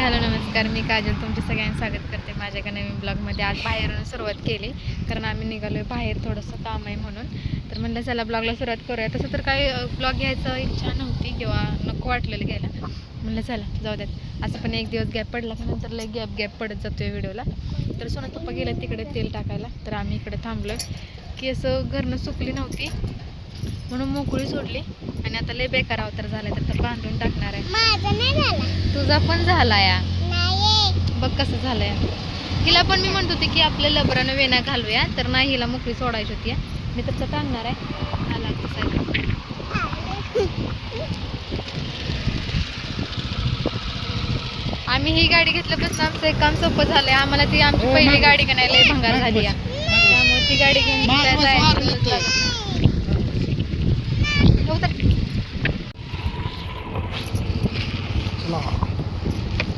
Hello नमस्कार, मी काजल तुमचे सगळ्यांचं स्वागत करते माझ्या एका नवीन ब्लॉगमध्ये. आज बाहेरून सुरुवात केली कारण आम्ही निघालो आहे बाहेर, थोडंसं काम आहे म्हणून. तर म्हणलं चला ब्लॉगला सुरुवात करूया. तसं तर काही ब्लॉग घ्यायचं इच्छा नव्हती किंवा नको वाटलेलं घ्यायला. म्हणलं चला जाऊ द्यात, असं पण एक दिवस गॅप पडला की नंतर लय गॅप पडत जातो व्हिडिओला. तर सोनत पप्पा गेलं तिकडे तेल टाकायला, तर आम्ही इकडे थांबलो की असं घरनं सुकली नव्हती म्हणून मोकळी सोडली आणि आता लय बेकार अवतार झालाय, तर बांधून टाकणार आहे. माझा नाही झाला, तुझा पण झाला या, नाही बघ कसं झालंय. हिला पण मी म्हणत होते की आपल्या लबरानं वेण्या घालूया, तर नाही, हिला मोकळी सोडायची होती. मी तर टाकणार आहे. आला आम्ही ही गाडी घेतल्यापासून आमचं एक काम सोपं झालंय. आम्हाला ती आमची पहिली गाडी का नाही लय भंगार झाली आहे, त्यामुळे ती गाडी घेऊन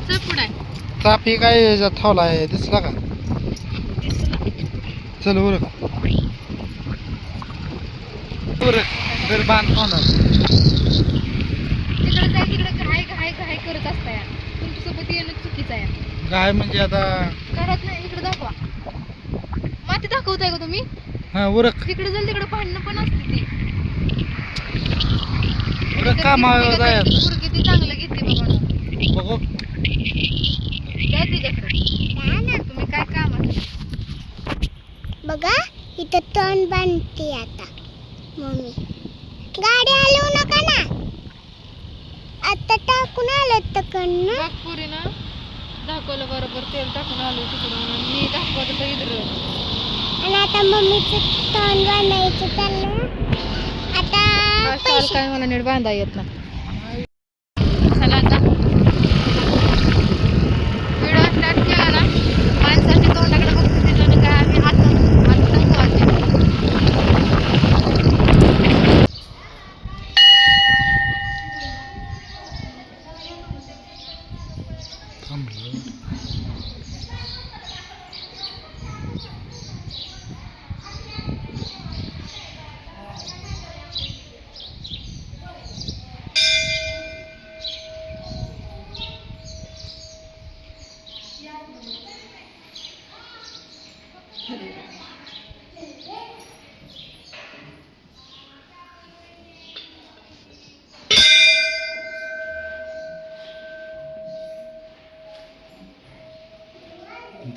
चल पुढे. चापी काय थावला आहे दिसला का? चल उरक घर बांध होणार. तिकडे जाय, तिकडे घाय करत असताय. तुमच्यासोबत येणं चुकीचं आहे. काय म्हणजे आता करत नाही, इकडे दाखवा. माती दाखवताय का तुम्ही? हा उरक तिकडे जाईल, तिकडे भांडणं पण असते ती. उरक कामावर जायचं. किती चांगलं घेते बाबा, बघू द्या तिच्याकडे. तुम्ही काय काम आहे बघा इथं तण बांधते आता मम्मी. गाडी हलवू नका ना, आता टाकून आलं तकडनं. बघ पुरी ना दाखवलं बरोबर, तेल टाकून आलो तिकडून. मी दाखवत होतं इकडं. आणि आता मम्मीचं तण बांधायचं चाललं. आता स्टॉल काय मला नीट बांधा येत ना. चला आता व्हिडिओ स्टार्ट केला ना, माणसाच्या तोंडाकडे बघतो तिथं काय आम्ही हात थांबलं.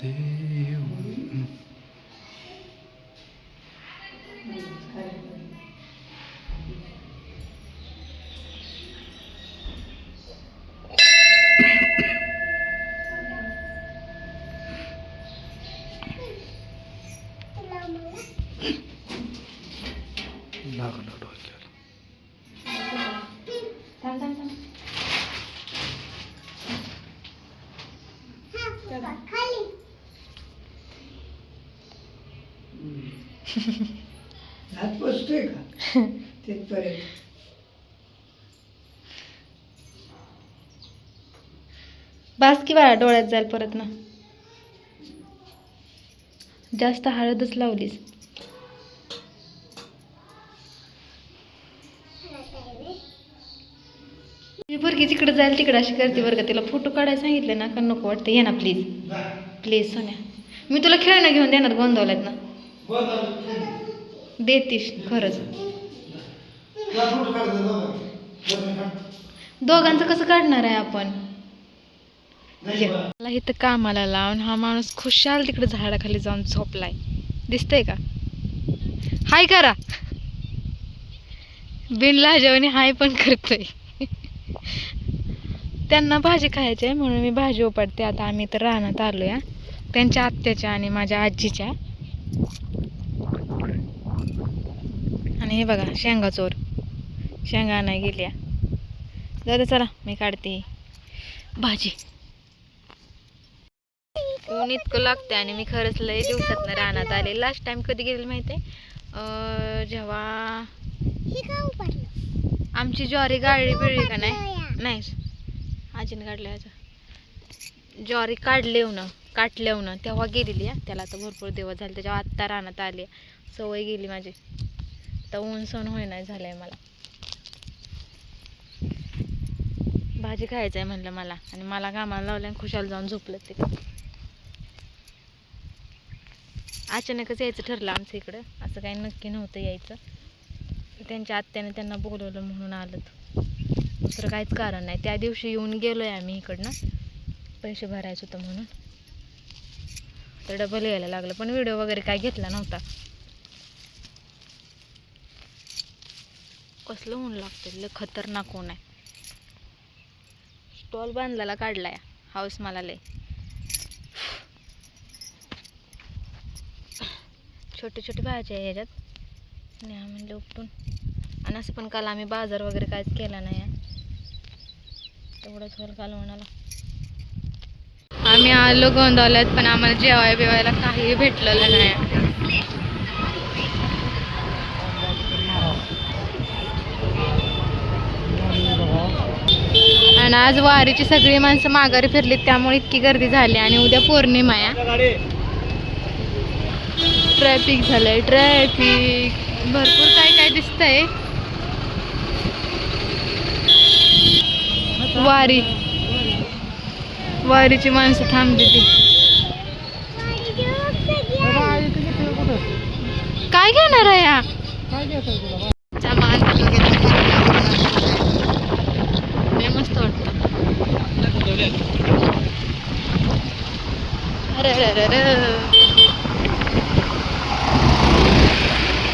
देव लागलं डोक्याला. खाली हात पोचतोय का तिथपर्यंत? बास की बाळा, डोळ्यात जाईल परत ना. जास्त हळदच लावलीस. मी पोरगी तिकडे जाईल, तिकडे अशी करते बरं का. तिला फोटो काढायला सांगितलं ना का नको वाटतं. ये ना प्लीज प्लीज सोन्या, मी तुला खेळणं घेऊन देणार गोंधवल्यात ना. देतीस खरंच. दोघांचं कसं काढणार आहे आपण? मला इथं कामाला लावून हा माणूस खुशाल तिकडे झाडाखाली जाऊन झोपलाय, दिसतंय का? हाय करा, बिन लाजवानी हाय पण करतोय. त्यांना भाजी खायची आहे म्हणून मी भाजी उपटते. आता आम्ही तर रानात आलो या, त्यांच्या आत्याच्या आणि माझ्या आजीच्या. आणि हे बघा शेंगा चोर, शेंगा आणाय गेल्या. जाऊ चला, मी काढते भाजी. ऊन इतकं लागते आणि मी खरंच लय दिवसात रानात आले. लास्ट टाइम कधी गेले माहिती आहे? जेव्हा आमची ज्वारी गाडी पिळली का नाही, आजीने काढल्या ज्वारी काटलेवणं तेव्हा गेलेली आहे. त्याला आता भरपूर दिवस झाले, त्याच्यावर आत्ता रानात आली. सवय गेली माझी, तर ऊन सण होईना झालंय मला. भाजी खायचं आहे म्हणलं मला, आणि मला कामाला लावलं आणि खुशाल जाऊन झोपलं ते. अचानकच यायचं ठरलं आमचं इकडं, असं काही नक्की नव्हतं यायचं. त्यांच्या आत्याने त्यांना बोलवलं म्हणून आलं, दुसरं काहीच कारण नाही. त्या दिवशी येऊन गेलो आहे आम्ही इकडनं, पैसे भरायचं होतं म्हणून, तर डबल यायला लागलं. पण व्हिडिओ वगैरे काय घेतला नव्हता. कसलं ऊन लागतं, लय खतरनाक ऊन आहे. स्टॉल बांधलेला काढलाय हाऊस मला लय. छोटे छोटे भाज्या आहे ह्याच्यात, न्या म्हणलं उपटून. आणि असं पण काल आम्ही बाजार वगैरे काहीच केला नाही, तेवढंच होईल कालवणाला. आम्ही आलो गोंदावल्यात, पण आम्हाला जेवाय बिवायला काही भेटलेलं नाही. आणि आज वारीची सगळी माणसं माघारी फिरलीत, त्यामुळे इतकी गर्दी झाली. आणि उद्या पौर्णिमा आहे, ट्रॅफिक झालंय, ट्रॅफिक भरपूर काय काय दिसतंय. वारीची माणसं थांबली ती. काय घेणार आहे या मस्त वाटतं.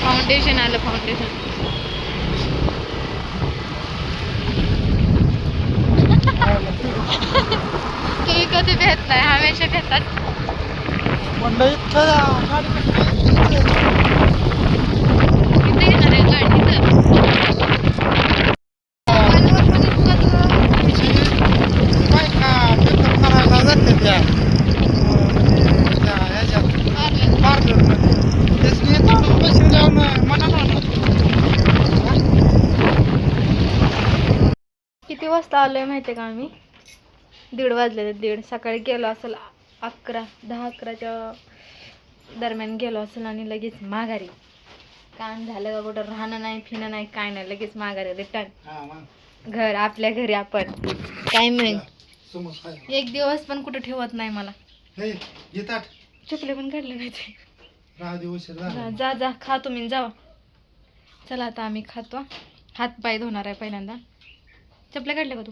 फाउंडेशन आलं, फाउंडेशन. तुम्ही कधी भेटताय? हमेशा भेटतात. इथे येणार आहे गाडी किती वाजता आलोय माहितीये का आम्ही? 1:30 वाजले. 1:30 सकाळी गेलो असेल 10-11च्या दरम्यान गेलो असेल, आणि लगेच माघारी. काम झालं का कुठं राहणं नाही, फिरणं नाही, काय नाही, लगेच माघारी रिटर्न घर, आपल्या घरी आपण. काय मग एक दिवस पण कुठं ठेवत नाही मला. चपले पण काढले नाही ते. जा जा खा तुम्ही, जावा. चला आता आम्ही खातो. हात पाय धुणार आहे पहिल्यांदा. चपल्या काढल्या का तू?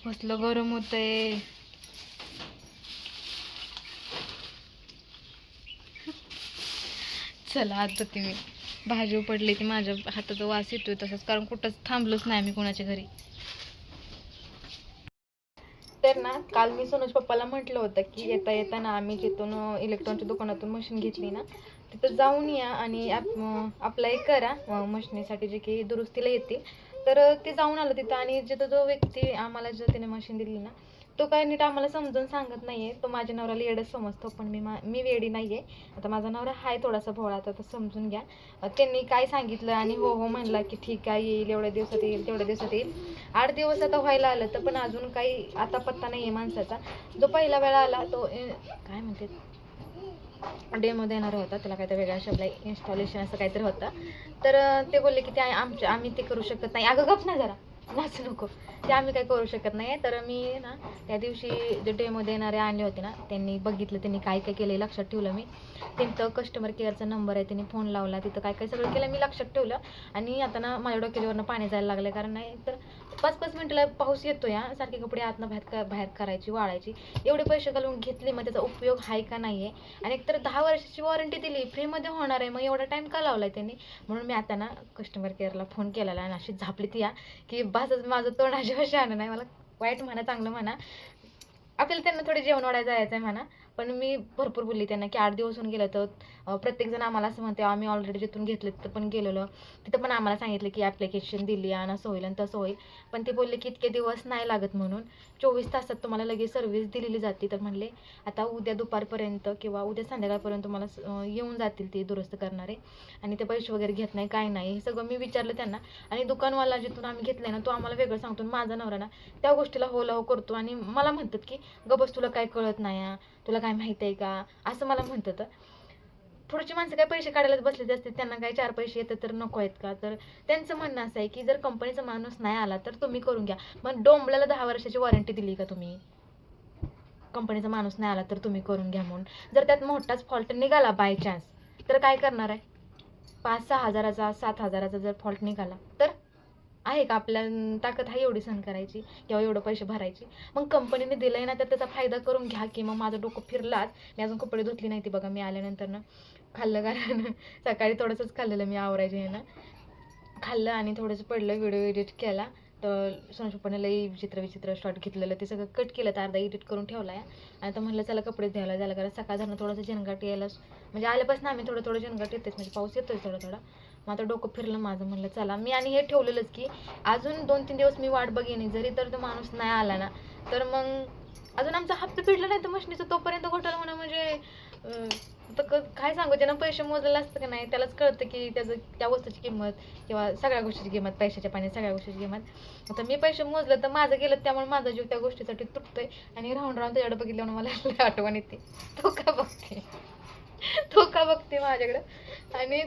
कसलं गरम होतंय. चला आता तुम्ही. भाजी पडली ती माझ्या हाताचा वास येतोय तसंच, कारण कुठंच थांबलोच नाही आम्ही कोणाच्या घरी. तर ना काल मी सोनूज पप्पाला म्हटलं होतं की येताना आम्ही जिथून इलेक्ट्रॉनिकच्या दुकानातून मशीन घेतली ना, तिथं जाऊन या आणि अप्लाय करा मशिनीसाठी, जे की दुरुस्तीला येतील. तर ते जाऊन आलं तिथं, आणि जिथं जो व्यक्ती आम्हाला जो त्याने मशीन दिली ना, तो काय नीट आम्हाला समजून सांगत नाहीये. तो माझ्या नवऱ्याला येडच समजतो, पण मी वेडी नाहीये. आता माझा नवरा हाय थोडासा भोळा, तर समजून घ्या. त्यांनी काय सांगितलं आणि हो हो म्हणला की ठीक आहे, येईल, एवढ्या दिवसात येईल, तेवढ्या दिवसात येईल. 8 दिवस आता व्हायला आलं, तर पण अजून काही आता पत्ता नाहीये माणसाचा. जो पहिला वेळा आला तो काय म्हणते डेमो देणार होता, त्याला काहीतरी वेगळ्या शब्दला इन्स्टॉलेशन असं काहीतरी होतं. तर ते बोलले की ते आम्ही ते करू शकत नाही. अगं गप ना जरा, नाचू नको. ते आम्ही काही करू शकत नाही. तर मी ना त्या दिवशी जे डेमो देणारे आणले होते ना, त्यांनी बघितलं, त्यांनी काय काय केलं लक्षात ठेवलं. मी त्यांचं कस्टमर केअरचा नंबर आहे, त्यांनी फोन लावला, तिथं काय काय सगळं केलं मी लक्षात ठेवलं. आणि आता ना माझ्या डोक्यावरनं पाणी जायला लागलं, कारण नाही तर 5-5 मिनिटाला पाऊस येतो या, सारखे कपडे आतनं बाहेर करायची, वाळायची. एवढे पैसे घालून घेतले, मग त्याचा उपयोग आहे का नाही आहे. आणि एकतर 10 वर्षाची वॉरंटी दिली, फ्रीमध्ये होणार आहे, मग एवढा टाईम का लावला आहे त्यांनी. म्हणून मी आता ना कस्टमर केअरला फोन केलेला, आणि अशी झापली ती या की बसच माझं तोंड अजिबात शहाणं नाही. मला वाईट म्हणा चांगलं म्हणा, आपल्याला त्यांना थोडे जेवण वाढायला जायचं आहे म्हणा. पण मी भरपूर बोलली त्यांना की 8 दिवस होऊन गेलं, तर प्रत्येकजण आम्हाला असं म्हणते, आम्ही ऑलरेडी जिथून घेतलं तिथं पण गेलेलो, तिथं पण आम्हाला सांगितलं की ॲप्लिकेशन दिली आणि असं होईल आणि तसं होईल. पण ते बोलले की इतके दिवस नाही लागत, म्हणून 24 तासात तुम्हाला लगेच सर्व्हिस दिलेली जाते. तर म्हणले आता उद्या दुपारपर्यंत किंवा उद्या संध्याकाळपर्यंत तुम्हाला येऊन जातील ते दुरुस्त करणारे, आणि ते पैसे वगैरे घेत नाही, काय नाही. हे सगळं मी विचारलं त्यांना. आणि दुकानवाला जिथून आम्ही घेतलं ना, तो आम्हाला वेगळं सांगतो. माझा नवरा ना त्या गोष्टीला हो लाव करतो, आणि मला म्हणतात की गबस तुला काय कळत नाही, तुला काय माहीत आहे का, असं मला म्हणतात. पुढची माणसं काय पैसे काढायलाच बसलेले असते, त्यांना काय 4 पैसे येतात तर नको आहेत का? तर त्यांचं म्हणणं असं आहे की जर कंपनीचा माणूस नाही आला तर तुम्ही करून घ्या. मग डोंबल्याला 10 वर्षाची वॉरंटी दिली का तुम्ही? कंपनीचा माणूस नाही आला तर तुम्ही करून घ्या म्हणून. जर त्यात मोठाच फॉल्ट निघाला बाय चान्स तर काय करणार आहे? 5-6 हजाराचा 7 हजाराचा जर फॉल्ट निघाला तर आहे का आपल्या ताकद आहे एवढी सहन करायची किंवा एवढं पैसे भरायची? मग कंपनीने दिलंय ना तर त्याचा फायदा करून घ्या की. मग माझं डोकं फिरलाच. मी अजून कपडे धुतली नाही ती बघा. मी आल्यानंतर ना खाल्लं, कारण सकाळी थोडंसंच खाल्लेलं मी आवरायचे आहे ना. खाल्लं आणि थोडंसं पडलं, व्हिडिओ एडिट केला. तर सोनूपप्पाने लई विचित्र शॉर्ट घेतलेलं, ते सगळं कट केलं, तर अर्धा एडिट करून ठेवला आहे. आणि तर म्हणलं चला कपडे धुवायला झालं, कारण सकाळ झालं थोडंसं जनगाट यायला, म्हणजे आल्यापासून आम्ही थोडं जनगाट येतेच, म्हणजे पाऊस येतोय थोडा. मग आता डोकं फिरलं माझं. म्हणलं चला मी आणि हे ठेवलेलंच की अजून 2-3 दिवस मी वाट बघेन. जरी तर तो माणूस नाही आला ना तर मग अजून आमचा हप्ता फिटला नाही तर मशनीचं तोपर्यंत घोटाळा होणं म्हणजे तर काय सांगू. ज्यानं पैसे मोजलेलं असतं का नाही त्यालाच कळतं की त्याचं त्या वस्तूची किंमत किंवा सगळ्या गोष्टीची किंमत, पैशाच्या पाण्यात सगळ्या गोष्टीची किंमत. आता मी पैसे मोजलं तर माझं गेलं, त्यामुळे माझा जीव त्या गोष्टीसाठी तुटतोय. आणि राहून त्याच्याकडे बघितल्यावर मला आठवण येते, तो का बघते माझ्याकडं. आणि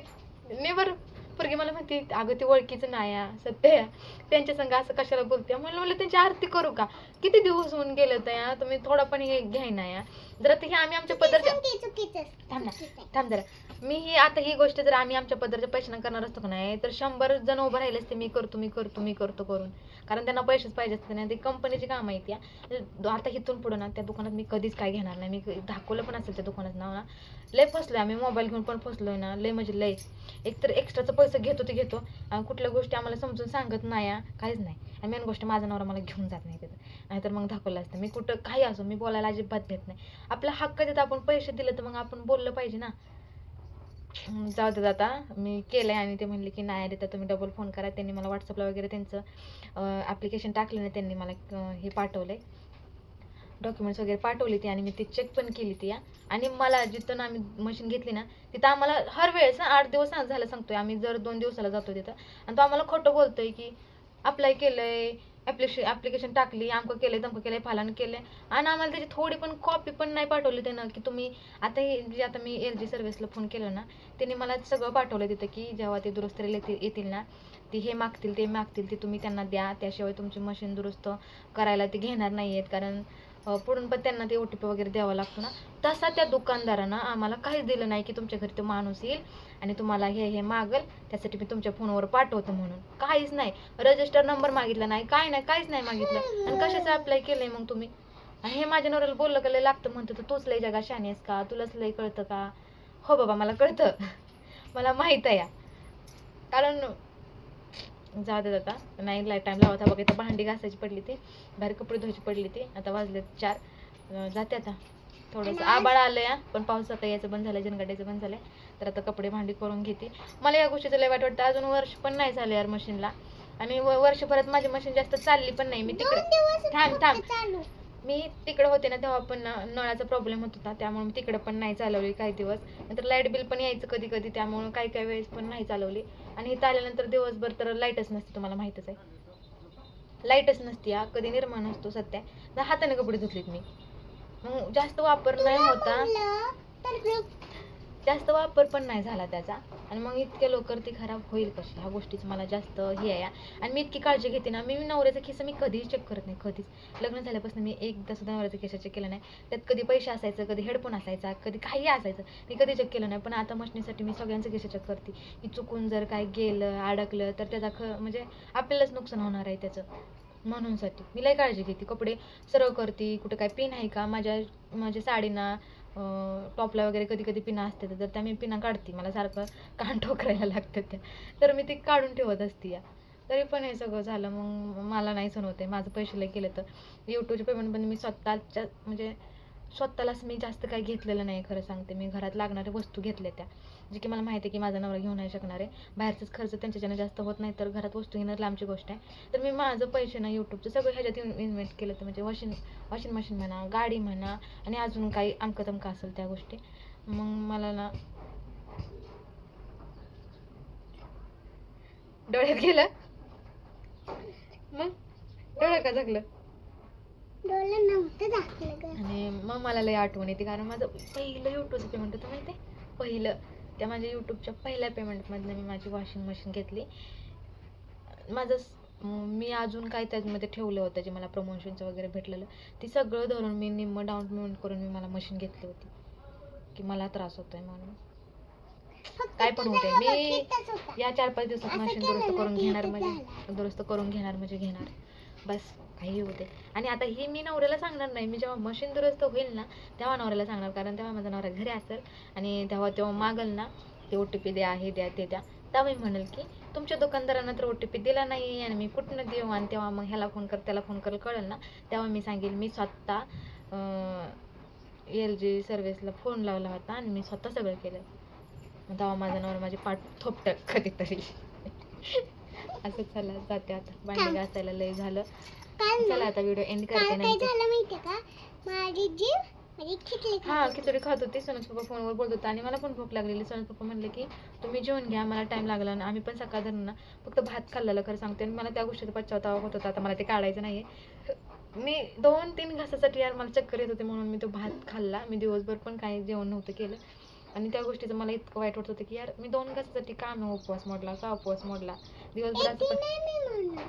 नेवर पोरगी मला म्हणते अगं ते ओळखीचं नाही सत्य त्यांच्या संग असं कशाला बोलते. म्हणलं त्यांची आरती करू का? किती दिवस होऊन गेलं तर तुम्ही थोडा पण हे घ्यायना या. जर हे आम्ही आमच्या पदरच्या थांब जरा. मी ही आता ही गोष्ट जर आम्ही आमच्या पदरच्या पैशानं करणार असतो का नाही तर 100 जण उभं राहिले असते मी करतो करून. कारण त्यांना पैसेच पाहिजे असते ना, ते कंपनीची काम आहे त्या. आता इथून पुढं ना त्या दुकानात मी कधीच काय घेणार नाही. मी दाखवलं पण असेल त्या दुकानात नाव ना. लय फसलोय आम्ही, मोबाईल घेऊन पण फसलोय ना, लय म्हणजे लय. एकतर एक्स्ट्राचं पैसे घेतो आणि कुठल्या गोष्टी आम्हाला समजून सांगत नाही, काहीच नाही. आणि मेन गोष्ट माझा नवरा मला घेऊन जात नाही तिथं, नाहीतर मग दाखवलं असतं. मी कुठं काही असो मी बोलायला अजिबात भेट नाही. आपला हक्क देत आपण पैसे दिले तर मग आपण बोललं पाहिजे ना. जाऊ देत आता मी केलंय. आणि ते म्हणले की नाही देता तुम्ही डबल फोन करा. त्यांनी मला व्हॉट्सअपला वगैरे त्यांचं ॲप्लिकेशन टाकलं नाही, त्यांनी मला हे पाठवलंय, डॉक्युमेंट्स वगैरे पाठवली ती. आणि मी ती चेक पण केली ती. आणि मला जिथून आम्ही मशीन घेतली ना तिथं आम्हाला हर वेळेस 8 दिवस झालं सांगतोय आम्ही, जर 2 दिवसाला जातो तिथं, आणि तो आम्हाला खोटं बोलतोय की अप्लाय केलंय, ॲप्लिकेशन टाकली, आमकं केलंय तमकं केलंय, फालानं केलंय. आणि आम्हाला त्याची थोडी पण कॉपी पण नाही पाठवली त्यानं की तुम्ही आता हे जे आता मी LG सर्व्हिसला फोन केला ना त्यांनी मला सगळं पाठवलं तिथं की जेव्हा ते दुरुस्तीला येतील ना ती हे मागतील ते मागतील, ते तुम्ही त्यांना द्या, त्याशिवाय तुमची मशीन दुरुस्त करायला ते घेणार नाही आहेत. कारण पुढून पण त्यांना ते OTP वगैरे द्यावा लागतो ना. तसा त्या दुकानदारानं आम्हाला काहीच दिलं नाही की तुमच्या घरी तो माणूस येईल आणि तुम्हाला हे मागल त्यासाठी मी तुमच्या फोनवर पाठवतो म्हणून. काहीच नाही. रजिस्टर नंबर मागितला नाही, काय नाही, काहीच नाही मागितलं. आणि कशाचं अप्लाय केलंय मग तुम्ही? आणि हे माझ्या नवऱ्याला बोललं का लय लागतं, म्हणतो तर तूच लय जगा शानी आहेस का, तुलाच लय कळतं का? हो बाबा मला कळतं, मला माहीत आहे. कारण जाऊ देत आता नाही लाईट टाईम लावता बघा. इथं भांडी घासायची पडली ती, बाहेर कपडे धुवायची पडली ती. आता वाजले 4, जाते आता. थोडंसं आबाळ आलं या, पण पाऊस आता यायचं बंद झालं, जनगाड्याचं बंद झालंय. तर आता कपडे भांडी करून घेते. मला या गोष्टीचं लय वाईट वाटतं. अजून वर्ष पण नाही झालं यार मशीनला, आणि वर्षभरात माझी मशीन जास्त चालली पण नाही. मी तिकडे थांब मी तिकडे होते ना तेव्हा पण नळाचा प्रॉब्लेम होत होता, त्यामुळे मी तिकडे पण नाही चालवली काही दिवस. नंतर लाईट बिल पण यायचं कधी कधी, त्यामुळे काही वेळेस पण नाही चालवली. आणि इथं आल्यानंतर दिवसभर तर लाईटच नसते, तुम्हाला माहीतच आहे. लाईटच नसते कधी निर्माण असतो सध्या. तर हाताने कपडे धुतलेत मी. मग जास्त वापर नाही होता, जास्त वापर पण नाही झाला त्याचा. आणि मग इतक्या लवकर ती खराब होईल कशी, ह्या गोष्टीचं मला जास्त हे आहे. आणि मी इतकी काळजी घेते ना, मी नवऱ्याचा खिस्सा मी कधीच चेक करत नाही, कधीच. लग्न झाल्यापासून मी एकदा सुद्धा नवऱ्याचा खिस्सा चेक केला नाही. त्यात कधी पैसे असायचं, कधी हेडफोन असायचा, कधी काही असायचं, मी कधी चेक केलं नाही. पण आता मशनीसाठी मी सगळ्यांचं खिस्सा चेक करते की चुकून जर काय गेलं अडकलं तर त्याचा म्हणजे आपल्यालाच नुकसान होणार आहे त्याचं. म्हणूनसाठी मी लई काळजी घेते, कपडे सरळ करते. कुठे काय पिन आहे का, माझ्या साडीना टॉपला वगैरे कधी कधी पिना असते तर त्या मी पिना काढते. मला सारखं कान ठोकरायला लागतं त्या, तर मी ती काढून ठेवत असते या. तरी पण हे सगळं झालं. मग मला नाही सहन होते. माझं पैसे लय केलं तर यूट्यूबचे पेमेंट पण मी स्वतःच्या म्हणजे स्वतःलाच मी जास्त काही घेतलेलं नाही. खरं सांगते, मी घरात लागणाऱ्या वस्तू घेतल्या त्या, जे की मला माहिती आहे की माझा नवरा घेऊन नाही शकणार आहे. बाहेरचाच खर्च त्यांच्याच्यानं जास्त होत नाही, तर घरात वस्तू घेणं लांबची गोष्ट आहे. तर मी माझं पैसे ना यूट्यूबचं सगळं ह्याच्यात इन्व्हेस्ट केलं. तर म्हणजे वॉशिंग मशीन म्हणा, गाडी म्हणा, आणि अजून काही अंकतमका असेल त्या गोष्टी. मग मला ना डोळ्यात गेलं, मग डोळ्यात का जगलं. आणि मग मला लय आठवण येते, कारण माझं पहिलं यूट्यूबचं पेमेंट होतं माहिती आहे. त्या माझ्या यूट्यूबच्या पहिल्या पेमेंटमधनं मी माझी वॉशिंग मशीन घेतली. मी अजून काय त्यामध्ये ठेवलं होतं जे मला प्रमोशनचं वगैरे भेटलेलं, ती सगळं धरून मी निम्म डाऊन पेमेंट करून मी मला मशीन घेतली होती की मला त्रास होतोय म्हणून. काय पण होते, मी या 4-5 दिवसात मशीन दुरुस्त करून घेणार म्हणजे घेणार बस, काही होते. आणि आता ही मी नवऱ्याला सांगणार नाही, मी जेव्हा मशीन दुरुस्त होईल ना तेव्हा नवऱ्याला सांगणार, कारण तेव्हा माझा नवरा घरी असेल आणि तेव्हा मागल ना ते OTP द्या, हे द्या, ते द्या. तेव्हा मी म्हणेल की तुमच्या दुकानदारांना तर OTP दिला नाही आणि मी कुठनं देऊ, आणि तेव्हा मग ह्याला फोन कर त्याला फोन कर कळेल ना, तेव्हा मी सांगेल मी स्वतः LG सर्व्हिसला फोन लावला होता आणि मी स्वतः सगळं केलं. तेव्हा माझा नवरा माझी पाठ थोपटं कधीतरी. असं चला जाते आता, भांडी घासायला लय झालं. चला आता व्हिडिओ एंड करते. खिचडी खात होती, सोनूच पप्पा फोनवर बोलत होता आणि मला पण भूक लागलेली. सोनूच पप्पा म्हणले की तुम्ही जेवण घ्या, मला टाइम लागला ना. आम्ही पण सकाळ धरून ना फक्त भात खाल्लेलं खरं सांगते, आणि मला त्या गोष्टीचा पश्चाताप होत होता. आता मला ते काढायचं नाही. मी 2-3 घासासाठी यार मला चक्कर येत होते म्हणून मी तो भात खाल्ला. मी दिवसभर पण काही जेवण नव्हतं केलं आणि त्या गोष्टीचं मला इतकं वाईट वाटत होतं की यार मी 2 घासासाठी का उपवास मोडला दिवसभर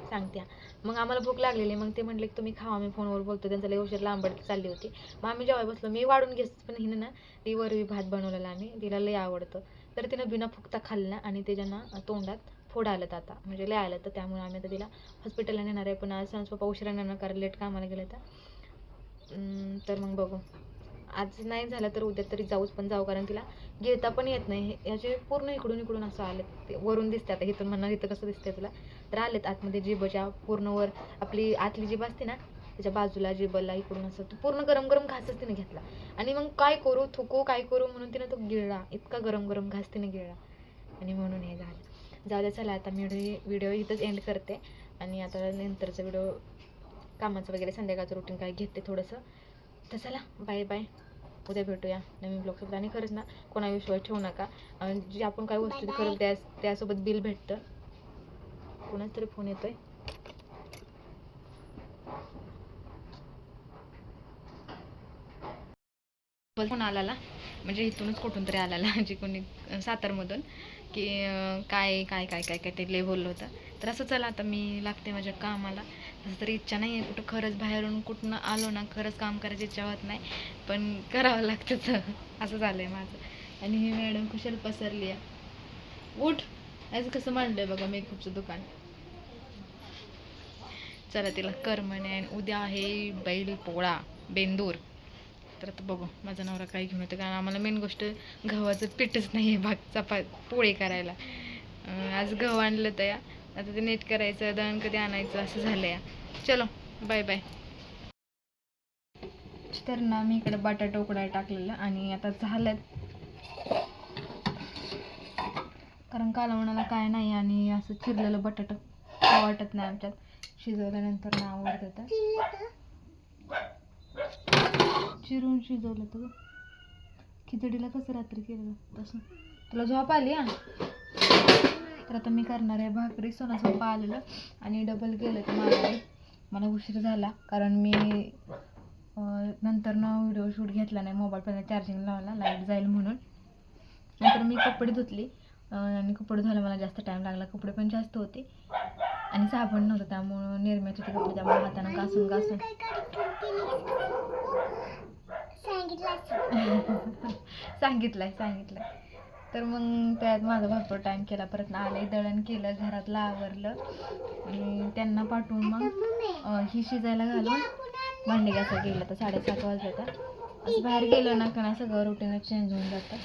सांगते. मग आम्हाला भूक लागलेली, मग ते म्हटले की तुम्ही खावा, मी फोनवर बोलतो. त्यांचा लय उशीर लांबड चालली होती. मग आम्ही जेव्हा बसलो, मी वाढून घेत पण हिनं ना ती वरवी भात बनवलेला आणि तिला लय आवडतं, तर तिनं बिना फुकता खाल्ला आणि त्याच्यानं तोंडात फोड आलं आता, म्हणजे लय आलं. तर त्यामुळे आम्ही आता तिला हॉस्पिटलला नेणार आहे. पण आज सणस पप्पा उशिरा नेणार कारण लेट कामाला गेलं तर मग बघू, आज नाही झालं तर उद्या तरी पण जाऊ, कारण तिला गिळता पण येत नाही. याचे पूर्ण इकडून असं आले, ते वरून दिसते. आता इथून म्हणणार इथं कसं दिसतंय तुला, तर आलेत आतमध्ये जिभच्या पूर्ण वर, आपली आतली जीभ असते ना त्याच्या बाजूला जिभला इकडून असं पूर्ण गरम घासच तिने घेतला. आणि मग काय करू थुकू काय करू म्हणून तिने तो गिळला, इतका गरम घास तिने गिळला आणि म्हणून हे झालं. जाऊ दे, चला आता मी व्हिडिओ इथंच एंड करते आणि आता नंतरचा व्हिडिओ कामाचं वगैरे संध्याकाळचं रुटीन काय घेते थोडंसं. तर चला बाय बाय, उद्या भेटूया नवीन ब्लॉगसोबत. आणि खरंच ना कोणा विश्वास ठेवू नका, जी आपण काय वस्तू खरंच त्यासोबत बिल भेटतं. कोणाच तरी फोन येतोय. फोन आला म्हणजे इथूनच कुठून तरी आलेला, जी कोणी सातारमधून, की काय काय काय काय काय ते लय बोललं होतं. तर असं चला आता मी लागते माझ्या कामाला. तसं तरी इच्छा नाही आहे कुठं, खरंच बाहेरून कुठनं आलो ना खरंच काम करायची इच्छा होत नाही, पण करावं लागतं असं झालं आहे माझं. आणि ही मॅडम कुशल पसरली आहे. उठ, असं कसं मांडलंय बघा मेकअपचं दुकान. चला तिला कर म्हणे. आणि उद्या आहे बैल पोळा, बेंदूर. तर आता बघू माझा नवरा काय घेऊन येतो, कारण आम्हाला मेन गोष्ट गव्हाचं पीठच नाही आहे पोळी करायला. आज गहू आणलं तर या, आता ते नीट करायचं, दळण कधी आणायचं असं झालं या. चलो बाय बाय. तर ना मी इकडे बटाटा उकडायला टाकलेलं आणि आता झालं, कारण कालवणाला काय नाही आणि असं चिरलेलं बटाटा काय वाटत नाही आमच्यात, शिजवल्यानंतर ना आवडतं. चिरून शिजवलं तर खिचडीला कसं रात्री केलं तसं. तुला झोप आली हा. तर आता मी करणार आहे भाकरी. सोना झोपा आलेलं आणि डबल केलं तर मला उशीर झाला, कारण मी नंतर व्हिडिओ शूट घेतला नाही. मोबाईल पहिला चार्जिंग लावला, लाईट जाईल म्हणून. नंतर मी कपडे धुतली आणि कपडे धुवायला मला जास्त टाईम लागला. कपडे पण जास्त होते आणि साबण नव्हतं, त्यामुळं निरम्याचे ते कपडे त्यामुळे हातानं घासून सांगितलंय. तर मग त्यात माझा भरपूर टाईम केला. परत आले, दळण केलं, घरातलं आवरलं आणि त्यांना पाठवून मग ही शिजायला घालून भांडी घासायला गेलं. तर 7:30 वाजले. तर असं बाहेर गेलं ना का नाही सगळं रुटीनच चेंज होऊन जातं.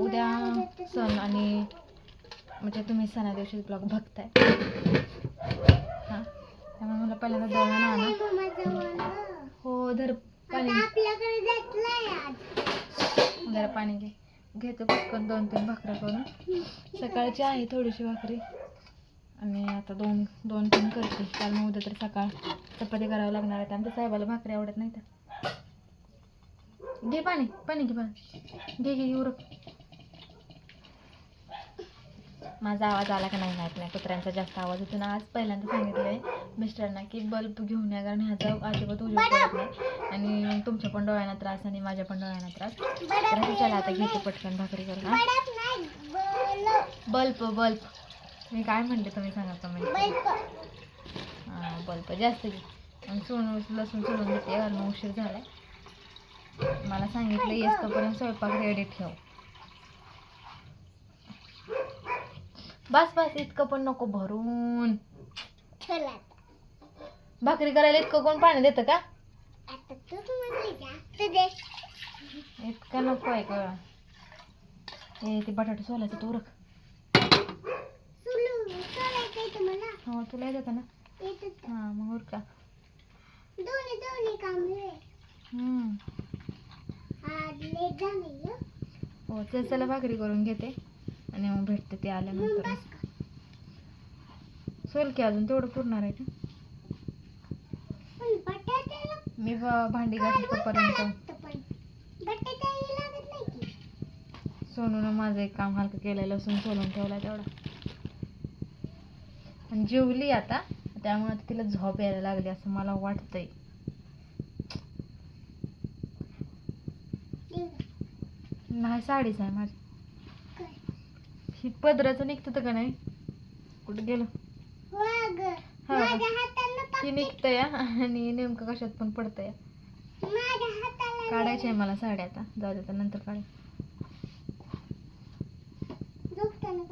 उद्या सण आणि म्हणजे तुम्ही सणा दिवशी ब्लॉग बघताय हां, त्यामुळे मला पहिल्यांदा दळण आणा. हो धर पाणी, जरा पाणी घेतो पटकन 2-3 भाकऱ्या करून. सकाळची आहे थोडीशी भाकरी आणि आता 2-3 करते, कारण मग उद्या तर सकाळ चपाती करावं लागणार आहे. आमच्या साहेबाला भाकरी आवडत नाही. तर घे पाणी घे उरक. माझा आवाज आला का नाही माहीत नाही, कुत्र्यांचा जास्त आवाज होतो ना. आज पहिल्यांदा सांगितलंय मिस्टरांना की बल्ब घेऊन या, कारण ह्याचा अजिबात उजेड पडत नाही आणि तुमच्या पण डोळ्यांना त्रास आणि माझ्या पण डोळ्यांना त्रास. तर असं चला आता घेते पटकन भाकरी करून. हा? बडप नाही, बल्ब बल्ब मी काय म्हणते तुम्ही सांगा कमेंट. बल्ब. हां बल्ब जास्त घे. आणि लसूण सोलून देते कारण उशीर झालाय. मला सांगितलं येस तोपर्यंत स्वयंपाक रेडी ठेव. बस बस इतकं पण नको भरून. चला भाकरी करायला इतकं कोण पाणी देतं का? आता तूच म्हणली जास्त दे. इतकं नको आहे का? हे ते बटाटे सोलायचं तो उरक. सुलू सोलायचंय तुम्हाला. हो तुला येत होतं ना. येतच का? हां मग उरका. दोन्ही काम रे. आज लेट झालंय गं. हो चला भाकरी करून घेते आणि मग भेटते ते मग आल्यानंतर. बस का? सोल की अजून तेवढं पुरणार आहे का? पण बटाट्याला मी भांडी घासली तोपर्यंत लागतं पण. बटाट्याला लागत नाही की. सोनूनं माझं एक काम हलकं केलं, लसूण सोलून ठेवला तेवढा. आणि जेवली आता, त्यामुळे आता तिला झोप यायला लागली असं मला वाटतंय. नाही साडीच आहे माझी. काय? ही पदराचं निघतं तर का नाही? कुठं गेलं? वा गं. हा. माझ्या हाताला ही पकडे. निघतंय आणि नेमकं कशात पण पडतंय. माझ्या हाताला काढायची आहे मला साडी आता, जाऊ दे आता नंतर काढ. झोपताना